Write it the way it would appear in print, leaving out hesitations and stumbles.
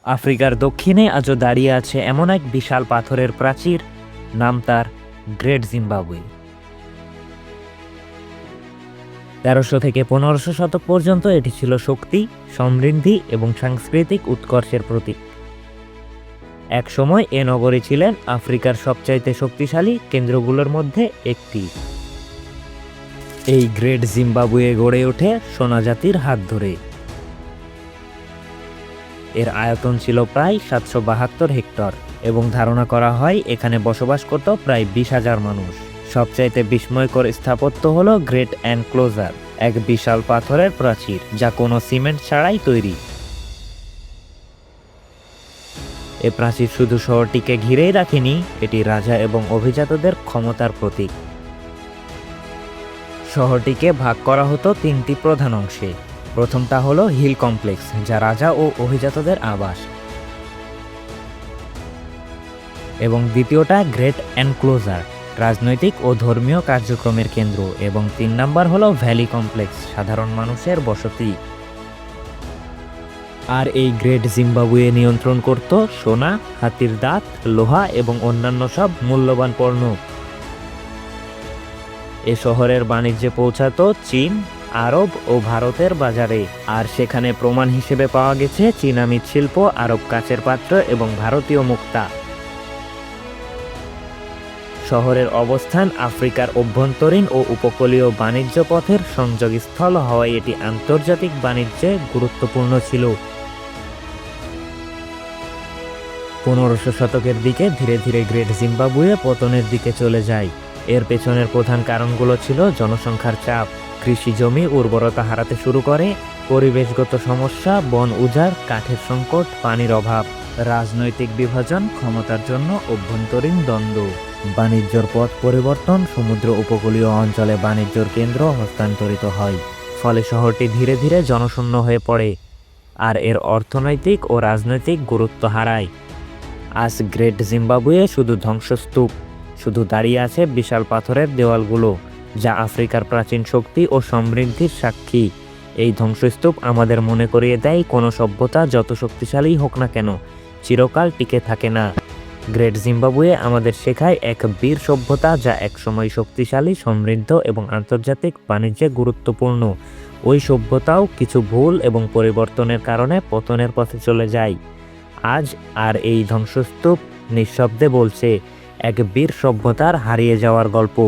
আফ্রিকার দক্ষিণে আজও দাঁড়িয়ে আছে এমন এক বিশাল পাথরের প্রাচীর, নাম তার গ্রেট জিম্বাবুয়ে। ১৩০০ থেকে ১৫০০ শতক পর্যন্ত এটি ছিল শক্তি, সমৃদ্ধি এবং সাংস্কৃতিক উৎকর্ষের প্রতীক। এক সময় এ নগরী ছিলেন আফ্রিকার সবচাইতে শক্তিশালী কেন্দ্রগুলোর মধ্যে একটি। এই গ্রেট জিম্বাবুয়ে গড়ে ওঠে সোনা জাতির হাত ধরে। এর আয়তন ছিল প্রায় ৭৭২ হেক্টর এবং ধারণা করা হয় এখানে বসবাস করত প্রায় ২০,০০০ মানুষ। সবচাইতে বিস্ময়কর স্থাপত্য হল গ্রেট এনক্লোজার, এক বিশাল পাথরের প্রাচীর যা কোনো সিমেন্ট ছাড়াই তৈরি। এ প্রাচীর শুধু শহরটিকে ঘিরেই রাখেনি, এটি রাজা এবং অভিজাতদের ক্ষমতার প্রতীক। শহরটিকে ভাগ করা হতো ৩টি প্রধান অংশে। প্রথমটা হলো হিল কমপ্লেক্স, যা রাজা ও অভিজাতদের আবাস, এবং দ্বিতীয়টা গ্রেট এনক্লোজার, রাজনৈতিক ও ধর্মীয় কার্যক্রমের কেন্দ্র, এবং ৩ নম্বর হলো ভ্যালি কমপ্লেক্স, সাধারণ মানুষের বসতি। আর এই গ্রেট জিম্বাবুয়ে নিয়ন্ত্রণ করত সোনা, হাতির দাঁত, লোহা এবং অন্যান্য সব মূল্যবান পণ্য। এ শহরের বাণিজ্যে পৌঁছাতো চীন, আরব ও ভারতের বাজারে। আর সেখানে প্রমাণ হিসেবে পাওয়া গেছে চীনা মৃৎশিল্প, আরব কাচের পাত্র এবং ভারতীয় মুক্তা। শহরের অবস্থান আফ্রিকার অভ্যন্তরীণ ও উপকূলীয় বাণিজ্য পথের সংযোগস্থল হওয়ায় এটি আন্তর্জাতিক বাণিজ্যে গুরুত্বপূর্ণ ছিল। ১৫০০ শতকের দিকে ধীরে ধীরে গ্রেট জিম্বাবুয়ে পতনের দিকে চলে যায়। এর পেছনের প্রধান কারণগুলো ছিল জনসংখ্যার চাপ, কৃষি জমি উর্বরতা হারাতে শুরু করে, পরিবেশগত সমস্যা, বন উজাড়, কাঠের সংকট, পানির অভাব, রাজনৈতিক বিভাজন, ক্ষমতার জন্য অভ্যন্তরীণ দ্বন্দ্ব, বাণিজ্যর পথ পরিবর্তন, সমুদ্র উপকূলীয় অঞ্চলে বাণিজ্যর কেন্দ্র হস্তান্তরিত হয়। ফলে শহরটি ধীরে ধীরে জনশূন্য হয়ে পড়ে আর এর অর্থনৈতিক ও রাজনৈতিক গুরুত্ব হারায়। আজ গ্রেট জিম্বাবুয়ে শুধু ধ্বংসস্তূপ, শুধু দাঁড়িয়ে আছে বিশাল পাথরের দেওয়ালগুলো, যা আফ্রিকার প্রাচীন শক্তি ও সমৃদ্ধির সাক্ষী। এই ধ্বংসস্তূপ আমাদের মনে করিয়ে দেয় কোনো সভ্যতা যত শক্তিশালী হোক না কেন চিরকাল টিকে থাকে না। গ্রেট জিম্বাবুয়ে আমাদের শেখায় এক বীর সভ্যতা যা একসময় শক্তিশালী, সমৃদ্ধ এবং আন্তর্জাতিক বাণিজ্যে গুরুত্বপূর্ণ। ওই সভ্যতাও কিছু ভুল এবং পরিবর্তনের কারণে পতনের পথে চলে যায়। আজ আর এই ধ্বংসস্তূপ নিঃশব্দে বলছে এক বীর সভ্যতার হারিয়ে যাওয়ার গল্প।